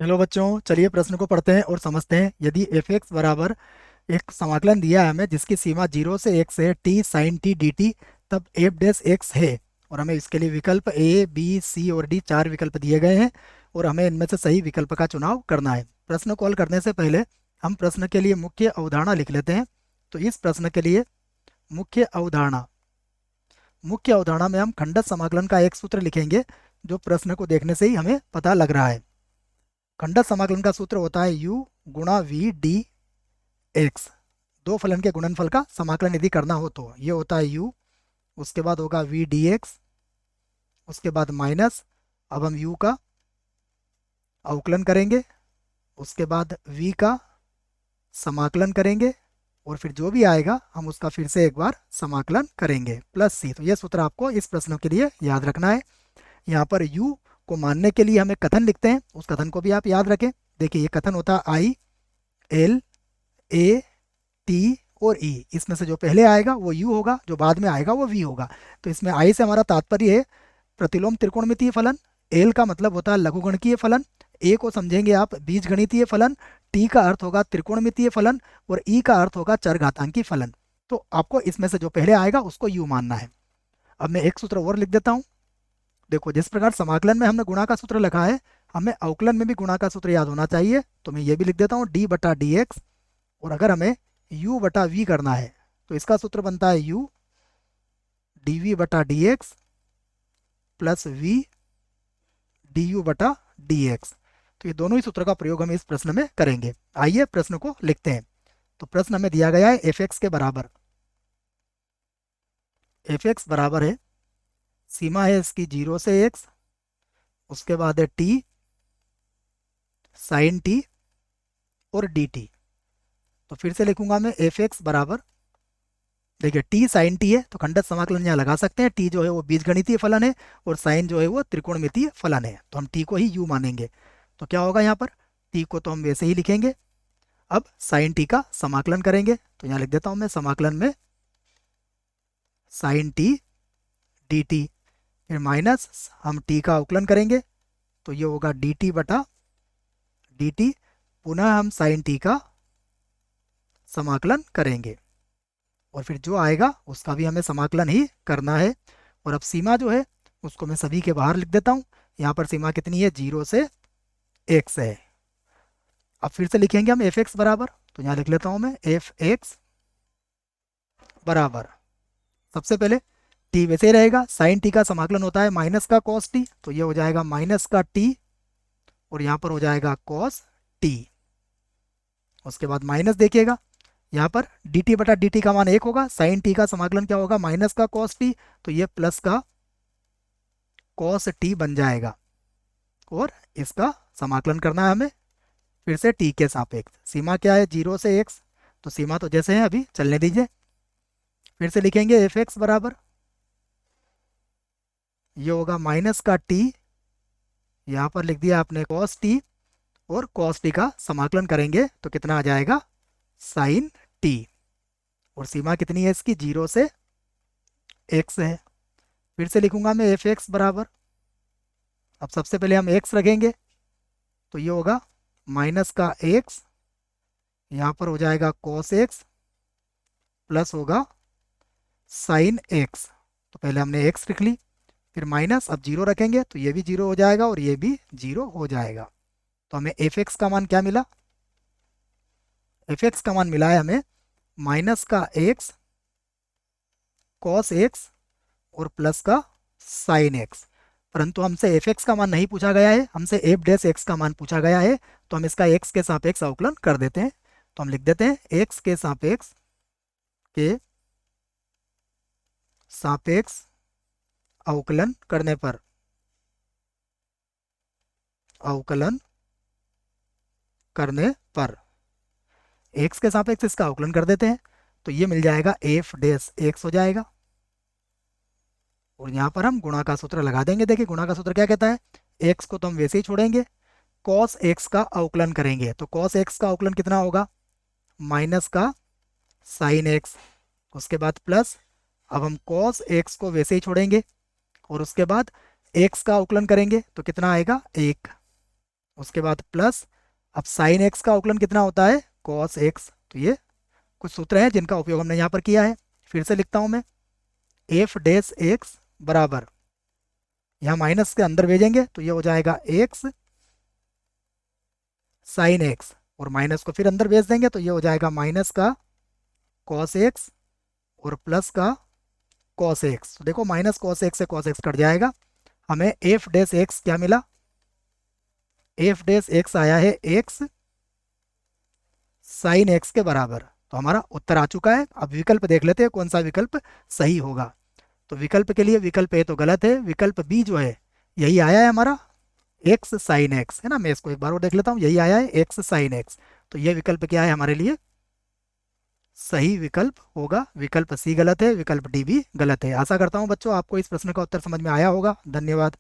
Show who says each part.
Speaker 1: Hello बच्चों, चलिए प्रश्न को पढ़ते हैं और समझते हैं। यदि एफ एक्स बराबर एक समाकलन दिया है हमें जिसकी सीमा 0 से 1 है T sine T D T, तब एफ डैश एक्स है और हमें इसके लिए विकल्प ए बी सी और डी चार विकल्प दिए गए हैं और हमें इनमें से सही विकल्प का चुनाव करना है। प्रश्न को हल करने से पहले हम प्रश्न के लिए मुख्य अवधारणा लिख लेते हैं। तो इस प्रश्न के लिए मुख्य अवधारणा मुख्य अवधारणा में हम खंडत समाकलन का एक सूत्र लिखेंगे जो प्रश्न को देखने से ही हमें पता लग रहा है। खंडत समाकलन का सूत्र होता है u गुणा वी डी एक्स। दो फलन के गुणनफल का समाकलन यदि करना हो तो ये होता है u, उसके बाद होगा वी डी एक्स, उसके बाद माइनस। अब हम u का अवकलन करेंगे, उसके बाद v का समाकलन करेंगे और फिर जो भी आएगा हम उसका फिर से एक बार समाकलन करेंगे प्लस सी। तो ये सूत्र आपको इस प्रश्न के लिए याद रखना है। यहाँ पर u को मानने के लिए हमें कथन लिखते हैं, उस कथन को भी आप याद रखें। देखिए ये कथन होता है आई एल ए टी और ई, इसमें से जो पहले आएगा वो u होगा, जो बाद में आएगा वो v होगा। तो इसमें आई से हमारा तात्पर्य है प्रतिलोम त्रिकोणमितीय फलन, एल का मतलब होता है लघुगणकीय फलन, ए को समझेंगे आप बीजगणितीय फलन, टी का अर्थ होगा त्रिकोणमितीय फलन और ई का अर्थ होगा चरघातांकी फलन। तो आपको इसमें से जो पहले आएगा उसको u मानना है। अब मैं एक सूत्र और लिख देता हूँ। देखो जिस प्रकार समाकलन में हमने गुणा का सूत्र लिखा है, हमें अवकलन में भी गुणा का सूत्र याद होना चाहिए। तो मैं ये भी लिख देता हूँ डी बटा डी एक्स। और अगर हमें u बटा वी करना है तो इसका सूत्र बनता है u डी वी बटा D X plus V D U बटा डी एक्स। तो ये दोनों ही सूत्र का प्रयोग हम इस प्रश्न में करेंगे। आइए प्रश्न को लिखते हैं। तो प्रश्न हमें दिया गया है एफ एक्स के बराबर, एफ एक्स बराबर है, सीमा है इसकी 0 से 1, उसके बाद है टी साइन टी और डी टी। तो फिर से लिखूंगा मैं एफ एक्स बराबर, देखिए टी साइन टी है तो खंडत समाकलन यहाँ लगा सकते हैं। टी जो है वो बीजगणितीय फलन है और साइन जो है वो त्रिकोणमितीय फलन है, तो हम टी को ही यू मानेंगे। तो क्या होगा यहाँ पर, टी को तो हम वैसे ही लिखेंगे। अब साइन टी का समाकलन करेंगे, तो यहाँ लिख देता हूँ मैं समाकलन में साइन टी डी टी, फिर माइनस हम टी का अवकलन करेंगे तो ये होगा डी टी बटा डी टी, पुनः हम साइन टी का समाकलन करेंगे और फिर जो आएगा उसका भी हमें समाकलन ही करना है। और अब सीमा जो है उसको मैं सभी के बाहर लिख देता हूँ। यहाँ पर सीमा कितनी है, 0 से 1 है। अब फिर से लिखेंगे हम एफ एक्स बराबर, तो यहाँ लिख लेता हूँ मैं एफ एक्स बराबर, सबसे पहले टी वैसे ही रहेगा, साइन टी का समाकलन होता है माइनस का कॉस टी, तो ये हो जाएगा माइनस का टी और यहाँ पर हो जाएगा कॉस टी। उसके बाद माइनस देखिएगा, यहाँ पर डी टी बटा डी टी का मान 1 होगा, साइन टी का समाकलन क्या होगा माइनस का कॉस टी, तो ये प्लस का कॉस टी बन जाएगा और इसका समाकलन करना है हमें फिर से टी के सापेक्ष। सीमा क्या है, 0 से 1, तो सीमा तो जैसे है अभी चलने दीजिए। फिर से लिखेंगे एफ एक्स बराबर, ये होगा माइनस का टी, यहाँ पर लिख दिया आपने कॉस टी और कॉस टी का समाकलन करेंगे तो कितना आ जाएगा साइन टी। और सीमा कितनी है इसकी, 0 से 1 है। फिर से लिखूंगा मैं एफ एक्स बराबर, अब सबसे पहले हम एक्स रखेंगे तो ये होगा माइनस का एक्स, यहाँ पर हो जाएगा कॉस एक्स प्लस होगा साइन एक्स। तो पहले हमने एक्स लिख ली, फिर माइनस, अब 0 रखेंगे तो ये भी 0 हो जाएगा और ये भी 0 हो जाएगा। तो हमें एफ एक्स का मान क्या मिला, एफ एक्स का मान मिला है हमें माइनस का एक्स कॉस एक्स और प्लस का साइन एक्स। परंतु हमसे एफ एक्स का मान नहीं पूछा गया है, हमसे एफ डैश एक्स का मान पूछा गया है। तो हम इसका एक्स के सापेक्ष अवकलन कर देते हैं। तो हम लिख देते हैं एक्स के सापेक्ष अवकलन करने पर, अवकलन करने पर एक्स के सापेक्ष इसका अवकलन कर देते हैं तो ये मिल जाएगा एफ डैश एक्स हो जाएगा। और यहाँ पर हम गुणा का सूत्र लगा देंगे। देखिए गुणा का सूत्र क्या कहता है, एक्स को तो हम वैसे ही छोड़ेंगे, कॉस एक्स का अवकलन करेंगे तो कॉस एक्स का अवकलन कितना होगा माइनस का साइन एक्स, उसके बाद प्लस, अब हम कॉस एक्स को वैसे ही छोड़ेंगे और उसके बाद एक्स का अवकलन करेंगे तो कितना आएगा 1। उसके बाद प्लस, अब साइन एक्स का अवकलन कितना होता है, कॉस एक्स। तो ये कुछ सूत्र हैं जिनका उपयोग हमने यहाँ पर किया है। फिर से लिखता हूँ मैं, एफ डैश एक्स बराबर, यहाँ माइनस के अंदर भेजेंगे तो ये हो जाएगा एक्स साइन एक्स, और माइनस को फिर अंदर भेज देंगे तो ये हो जाएगा माइनस का कॉस एक्स और प्लस का कॉस एक्स। तो देखो माइनस कॉस एक्स से कॉस एक्स कट जाएगा, हमें एफ डैश एक्स क्या मिला, एफ डैश एक्स आया है एक्स साइन एक्स के बराबर। तो हमारा उत्तर आ चुका है। अब विकल्प देख लेते हैं कौन सा विकल्प सही होगा। तो विकल्प के लिए विकल्प ए तो गलत है, विकल्प बी जो है यही आया है हमारा, एक्स साइन एक्स, है ना। मैं इसको एक बार और देख लेता हूँ, यही आया है एक्स साइन एक्स। तो ये विकल्प क्या है हमारे लिए, सही विकल्प होगा। विकल्प सी गलत है, विकल्प डी भी गलत है। आशा करता हूँ बच्चों आपको इस प्रश्न का उत्तर समझ में आया होगा। धन्यवाद।